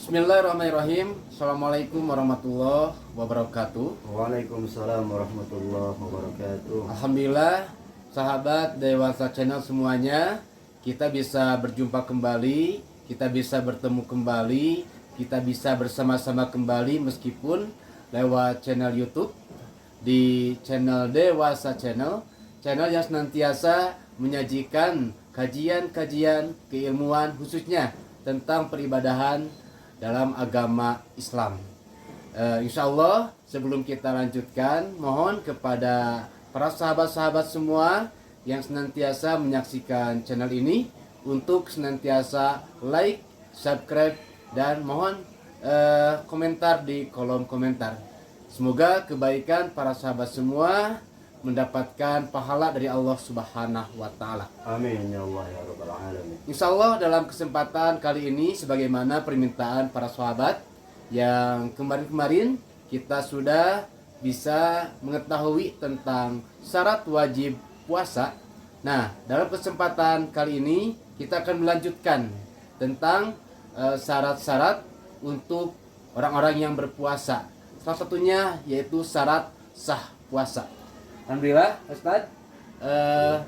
Bismillahirrahmanirrahim. Assalamualaikum warahmatullahi wabarakatuh. Waalaikumsalam warahmatullahi wabarakatuh. Alhamdulillah, sahabat Dewasa Channel semuanya, kita bisa berjumpa kembali, kita bisa bertemu kembali, kita bisa bersama-sama kembali meskipun lewat channel YouTube di channel Dewasa Channel, channel yang senantiasa menyajikan kajian-kajian keilmuan khususnya tentang peribadahan dalam agama Islam. Insya Allah sebelum kita lanjutkan, mohon kepada para sahabat-sahabat semua yang senantiasa menyaksikan channel ini untuk senantiasa like, subscribe, dan mohon komentar di kolom komentar. Semoga kebaikan para sahabat semua mendapatkan pahala dari Allah Subhanahu wa Ta'ala. Amin ya Allah ya Rabbal Alamin. Insya Allah dalam kesempatan kali ini, sebagaimana permintaan para sahabat yang kemarin-kemarin kita sudah bisa mengetahui tentang syarat wajib puasa. Nah, dalam kesempatan kali ini kita akan melanjutkan tentang syarat-syarat untuk orang-orang yang berpuasa. Salah satunya yaitu syarat sah puasa. Alhamdulillah, Ustaz.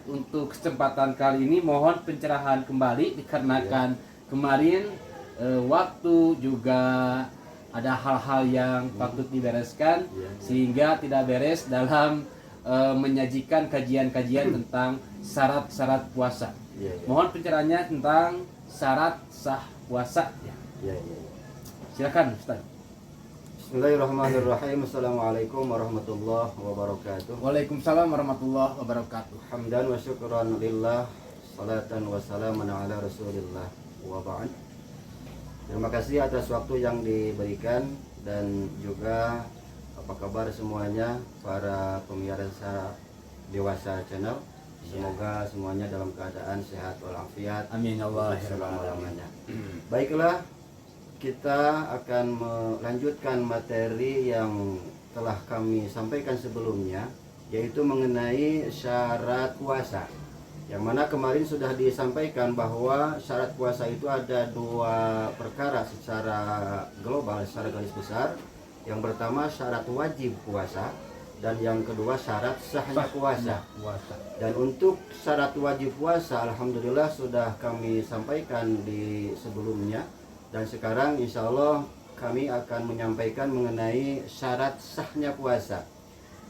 Untuk kesempatan kali ini mohon pencerahan kembali dikarenakan kemarin waktu juga ada hal-hal yang patut dibereskan sehingga tidak beres dalam menyajikan kajian-kajian tentang syarat-syarat puasa. Mohon pencerahannya tentang syarat sah puasa. Silakan, Ustaz. Bismillahirrahmanirrahim. Assalamualaikum warahmatullahi wabarakatuh. Waalaikumsalam warahmatullahi wabarakatuh. Hamdan wa syukran lillah, salatan wa salaman ala rasulillah, wa ba'd. Terima kasih atas waktu yang diberikan dan juga apa kabar semuanya para pemirsa Dewasa Channel. Semoga semuanya dalam keadaan sehat walafiat. Amin ya Allah. Selama-lamanya. Baiklah, kita akan melanjutkan materi yang telah kami sampaikan sebelumnya, yaitu mengenai syarat puasa. Yang mana kemarin sudah disampaikan bahwa syarat puasa itu ada dua perkara secara global, secara garis besar. Yang pertama syarat wajib puasa, dan yang kedua syarat sahnya puasa. Dan untuk syarat wajib puasa, alhamdulillah sudah kami sampaikan di sebelumnya. Dan sekarang insya Allah kami akan menyampaikan mengenai syarat sahnya puasa.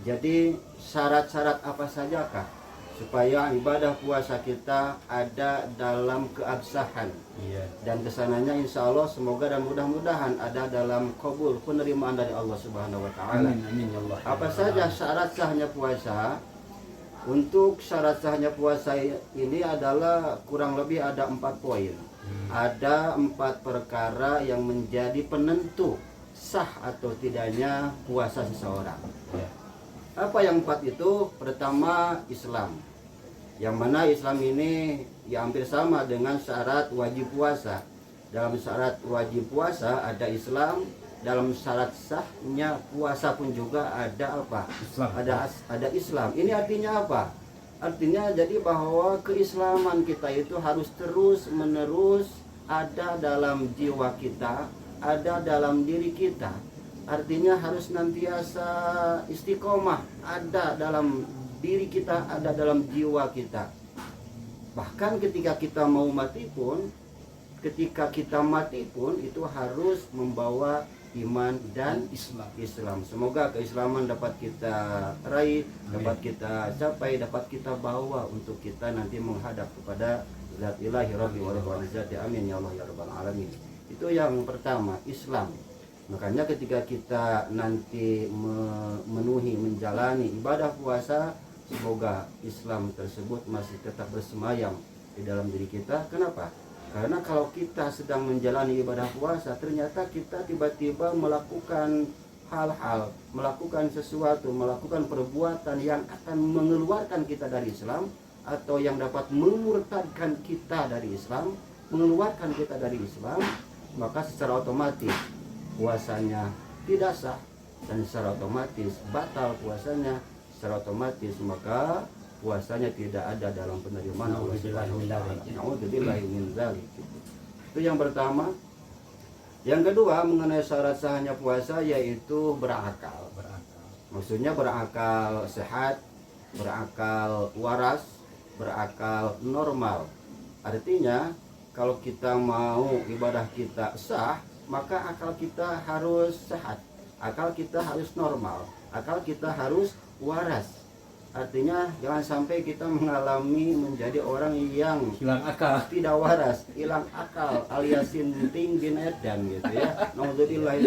Jadi syarat-syarat apa sajakah supaya ibadah puasa kita ada dalam keabsahan. Dan kesananya insya Allah semoga dan mudah-mudahan ada dalam qabul, penerimaan dari Allah Subhanahu wa Ta'ala. Apa saja syarat sahnya puasa? Untuk syarat sahnya puasa ini adalah kurang lebih ada 4 poin. Ada 4 perkara yang menjadi penentu sah atau tidaknya puasa seseorang. Apa yang 4 itu? Pertama, Islam. Yang mana Islam ini ya hampir sama dengan syarat wajib puasa. Dalam syarat wajib puasa ada Islam, dalam syarat sahnya puasa pun juga ada apa? Islam. Ada Islam. Ini artinya apa? Artinya jadi bahwa keislaman kita itu harus terus menerus ada dalam jiwa kita, ada dalam diri kita. Artinya harus nantiasa istiqomah ada dalam diri kita, ada dalam jiwa kita. Bahkan ketika kita mau mati pun, ketika kita mati pun itu harus membawa iman dan Islam. Semoga keislaman dapat kita raih, dapat kita capai, dapat kita bawa untuk kita nanti menghadap kepada Zat Ilahi Rabbi wa Rabbul Izzati. Amin ya Allah ya Rabbal Alamin. Itu yang pertama, Islam. Makanya ketika kita nanti memenuhi, menjalani ibadah puasa, semoga Islam tersebut masih tetap bersemayam di dalam diri kita. Kenapa? Karena kalau kita sedang menjalani ibadah puasa, ternyata kita tiba-tiba melakukan hal-hal, melakukan sesuatu, melakukan perbuatan yang akan mengeluarkan kita dari Islam, atau yang dapat memurtadkan kita dari Islam, mengeluarkan kita dari Islam, maka secara otomatis puasanya tidak sah, dan secara otomatis batal puasanya, secara otomatis maka puasanya tidak ada dalam penerimaan Allah Subhanahu wa Ta'ala. Nauzubillahi min dzalik. Itu yang pertama. Yang kedua mengenai syarat sahnya puasa yaitu berakal. Maksudnya berakal sehat, berakal waras, berakal normal. Artinya kalau kita mau ibadah kita sah, maka akal kita harus sehat, akal kita harus normal, akal kita harus waras. Artinya jangan sampai kita mengalami menjadi orang yang hilang akal, tidak waras, hilang akal alias sinting bin edan gitu ya. Naudzubillah.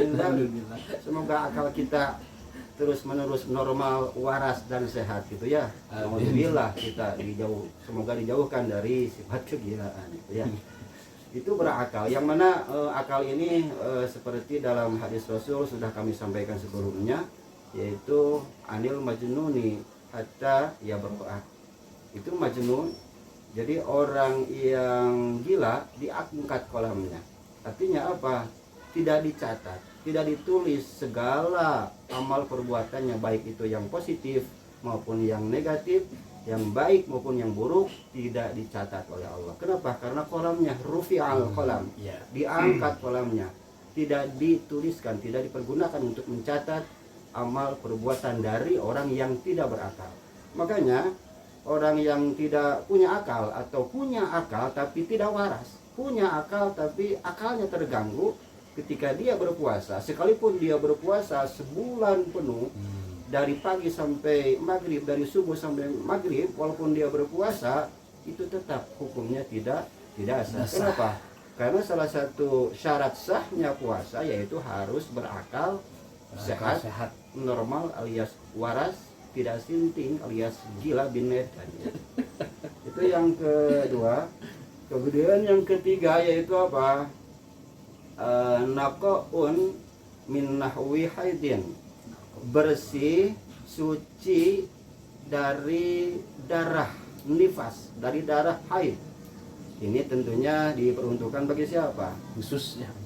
Semoga akal kita terus menerus normal, waras dan sehat gitu ya. Alhamdulillah kita semoga dijauhkan dari sifat kegilaan gitu ya. Itu berakal. Yang mana akal ini seperti dalam hadis Rasul sudah kami sampaikan sebelumnya, yaitu anil majnuni hatta ya berbuat. Itu majnun. Jadi orang yang gila diangkat kolamnya. Artinya apa? Tidak dicatat, tidak ditulis segala amal perbuatannya, baik itu yang positif maupun yang negatif, yang baik maupun yang buruk, tidak dicatat oleh Allah. Kenapa? Karena kolamnya rufi'al kolam, diangkat kolamnya, tidak dituliskan, tidak dipergunakan untuk mencatat amal perbuatan dari orang yang tidak berakal. Makanya orang yang tidak punya akal atau punya akal tapi tidak waras, punya akal tapi akalnya terganggu, ketika dia berpuasa, sekalipun dia berpuasa sebulan penuh dari pagi sampai maghrib, dari subuh sampai maghrib, walaupun dia berpuasa itu tetap hukumnya tidak sah. Kenapa? Karena salah satu syarat sahnya puasa yaitu harus berakal sehat, normal alias waras, tidak sinting alias gila bin edan. Itu yang kedua. Kemudian yang ketiga yaitu apa? Naqaun min nahwi haidin, bersih, suci dari darah nifas, dari darah haid. Ini tentunya diperuntukkan bagi siapa?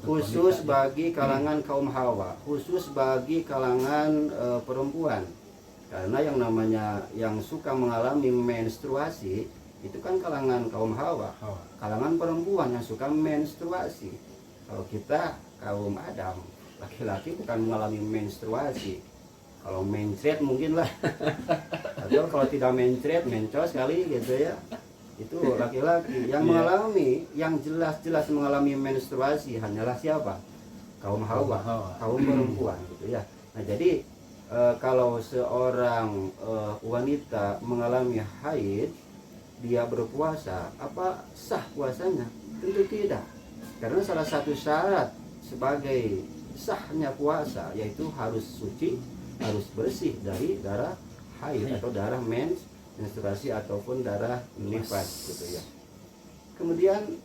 Khusus bagi kalangan kaum hawa, khusus bagi kalangan perempuan. Karena yang namanya yang suka mengalami menstruasi itu kan kalangan kaum hawa, kalangan perempuan yang suka menstruasi. Kalau kita kaum Adam, laki-laki bukan mengalami menstruasi. Kalau mencret mungkin lah, atau kalau tidak mencret, mencos kali gitu ya. Itu laki-laki yang mengalami, yang jelas-jelas mengalami menstruasi hanyalah siapa? Kaum hawa, kaum perempuan gitu ya. Nah jadi kalau seorang wanita mengalami haid, dia berpuasa, apa sah puasanya? Tentu tidak. Karena salah satu syarat sebagai sahnya puasa yaitu harus suci, harus bersih dari darah haid atau darah menstruasi ataupun darah nifas gitu ya. Kemudian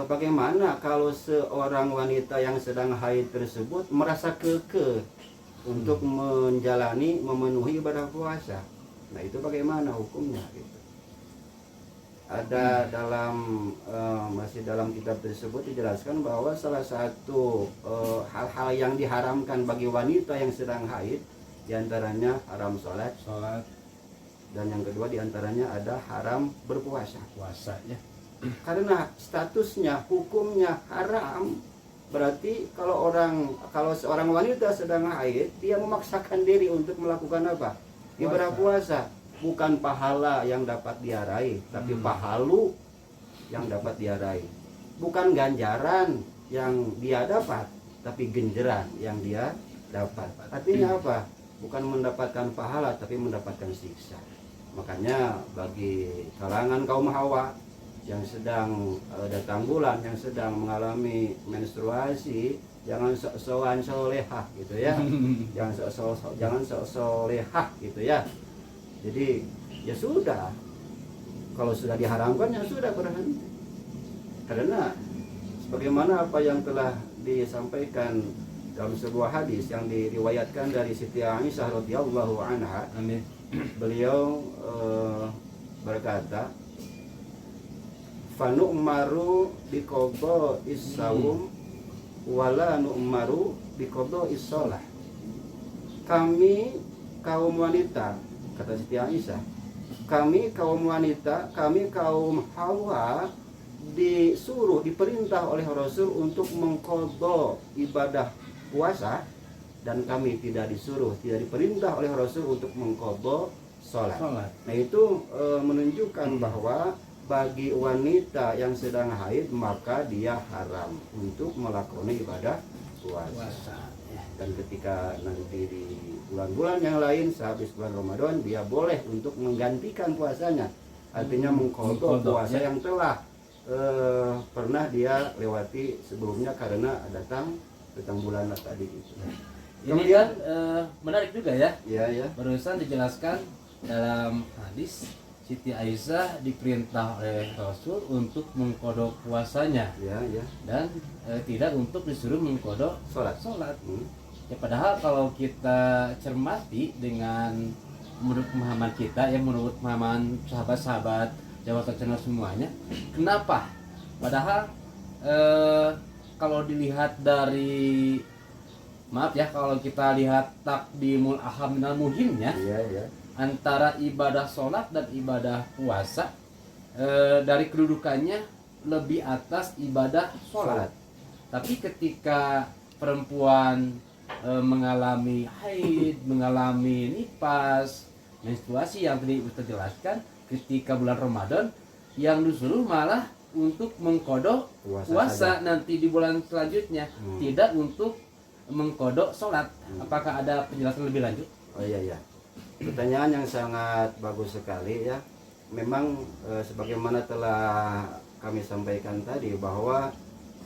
bagaimana kalau seorang wanita yang sedang haid tersebut merasa kekeh untuk menjalani, memenuhi ibadah puasa? Nah itu bagaimana hukumnya gitu. Ada dalam masih dalam kitab tersebut dijelaskan bahwa salah satu hal-hal yang diharamkan bagi wanita yang sedang haid diantaranya haram sholat, dan yang kedua diantaranya ada haram berpuasa. Karena statusnya, hukumnya haram, berarti kalau seorang wanita sedang haid, dia memaksakan diri untuk melakukan apa? Ibadah puasa. Bukan pahala yang dapat diarahi, tapi pahalu yang dapat diarahi. Bukan ganjaran yang dia dapat, tapi genjeran yang dia dapat. Artinya apa? Bukan mendapatkan pahala, tapi mendapatkan siksa. Makanya bagi kalangan kaum hawa yang sedang datang bulan, yang sedang mengalami menstruasi, jangan sok-sokan solehah gitu ya. Jangan sok-solehah gitu ya. Jadi ya sudah, kalau sudah diharamkan ya sudah berhenti. Karena sebagaimana apa yang telah disampaikan dalam sebuah hadis yang diriwayatkan dari Siti Aisyah radhiyallahu anha, beliau berkata, "Fanu'maru biqadha is-saum wala nu'maru biqadha is-shalah." Kami kaum wanita, kata Siti Aisyah, kami kaum wanita, kami kaum hawa diperintah oleh Rasul untuk mengqadha ibadah puasa, dan kami tidak diperintah oleh Rasul untuk mengqadha sholat. Nah itu menunjukkan bahwa bagi wanita yang sedang haid maka dia haram untuk melakukan ibadah puasa. Dan ketika nanti di bulan-bulan yang lain sehabis bulan Ramadan, dia boleh untuk menggantikan puasanya, artinya mengqadha puasa yang telah pernah dia lewati sebelumnya karena datang bulan tadi gitu. Kemudian menarik juga ya. Ya. Barusan dijelaskan dalam hadis Siti Aisyah diperintah oleh Rasul untuk mengqadha puasanya. Ya. Dan tidak untuk disuruh mengqadha Sholat. Ya, padahal kalau kita cermati dengan menurut pemahaman kita, yang menurut pemahaman sahabat-sahabat Dewasa Channel semuanya, kenapa? Padahal kalau dilihat dari, maaf ya, kalau kita lihat takdimul aham minal muhimnya, Iya. antara ibadah sholat dan ibadah puasa, dari kedudukannya lebih atas ibadah sholat. Tapi ketika perempuan mengalami haid, mengalami nifas, menstruasi yang tadi Ustaz jelaskan, ketika bulan Ramadan yang disuruh malah untuk mengqadha puasa nanti di bulan selanjutnya, tidak untuk mengqadha sholat. Apakah ada penjelasan lebih lanjut? Oh iya. Pertanyaan yang sangat bagus sekali ya. Memang sebagaimana telah kami sampaikan tadi bahwa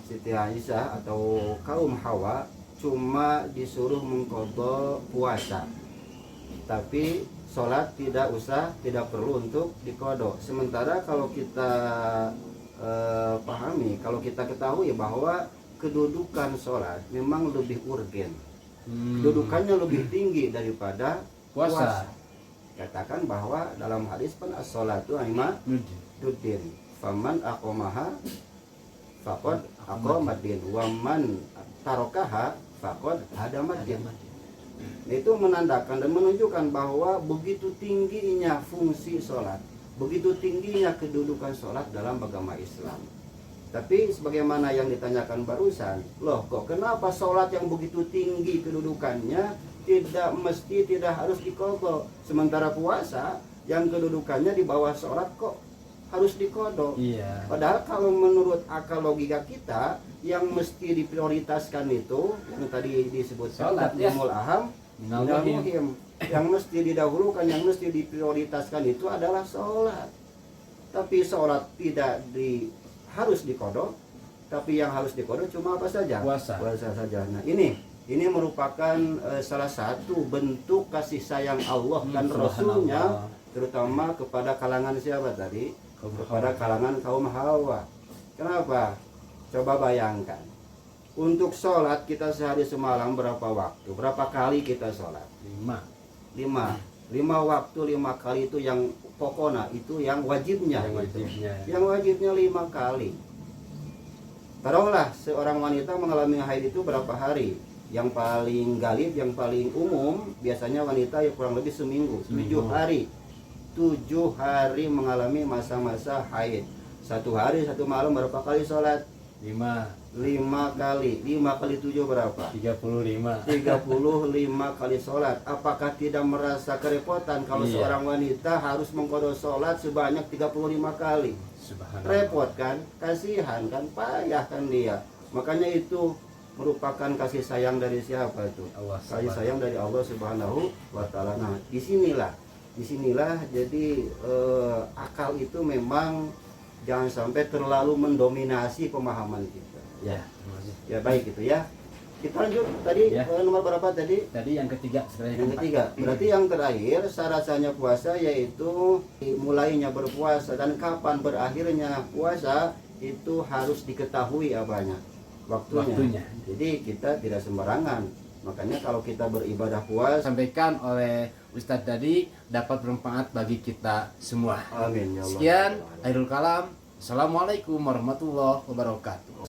Siti Aisyah atau kaum Hawa cuma disuruh mengqadha puasa, tapi sholat tidak perlu untuk diqadha. Sementara kalau kita pahami, kalau kita ketahui bahwa kedudukan sholat memang lebih urgen, kedudukannya lebih tinggi daripada puasa. Katakan bahwa dalam hadis pun as-sholatu imaduddin, faman aqamaha faqad aqamaddin, wa man tarokaha faqad hadamaddin. Itu menandakan dan menunjukkan bahwa begitu tingginya fungsi sholat, begitu tingginya kedudukan sholat dalam agama Islam. Tapi sebagaimana yang ditanyakan barusan, loh kok kenapa sholat yang begitu tinggi kedudukannya tidak harus diqadha, sementara puasa yang kedudukannya di bawah sholat kok harus diqadha? Iya. Padahal kalau menurut akal logika kita, yang mesti diprioritaskan itu yang tadi disebutkan takdimul aham minal muhim, yang mesti didahulukan, yang mesti diprioritaskan itu adalah sholat. Tapi sholat harus diqadha, tapi yang harus diqadha cuma apa saja? Puasa saja. Nah ini merupakan salah satu bentuk kasih sayang Allah dan Rasulnya, terutama kepada kalangan siapa tadi? Kepada kalangan kaum Hawa. Kenapa? Coba bayangkan, untuk sholat kita sehari semalam berapa waktu? Berapa kali kita sholat? 5 waktu, 5 kali itu yang pokoknya, itu yang wajibnya. Yang wajibnya 5 kali. Taruhlah seorang wanita mengalami haid itu berapa hari? Yang paling galib, yang paling umum biasanya wanita yang kurang lebih seminggu. 7 hari. 7 hari mengalami masa-masa haid. 1 hari 1 malam berapa kali sholat? 5 kali. 5 kali 7 berapa? 35 kali sholat. Apakah tidak merasa kerepotan kalau seorang wanita harus mengqadha sholat sebanyak 35 kali? Repot kan? Kasihan kan? Payah kan dia. Makanya itu merupakan kasih sayang dari siapa itu? Kasih sayang dari Allah Subhanahu wa Ta'ala. Nah, disinilah jadi akal itu memang jangan sampai terlalu mendominasi pemahaman kita. Ya baik itu ya. Kita lanjut tadi nomor berapa tadi? Tadi yang ketiga. Yang ketiga. Berarti yang terakhir syarat-syaratnya puasa yaitu mulainya berpuasa dan kapan berakhirnya puasa itu harus diketahui apanya? Waktunya. Jadi kita tidak sembarangan. Makanya kalau kita beribadah puasa, sampaikan oleh Ustadz tadi, dapat bermanfaat bagi kita semua. Amin ya Allah. Sekian, akhirul kalam. Assalamualaikum warahmatullahi wabarakatuh.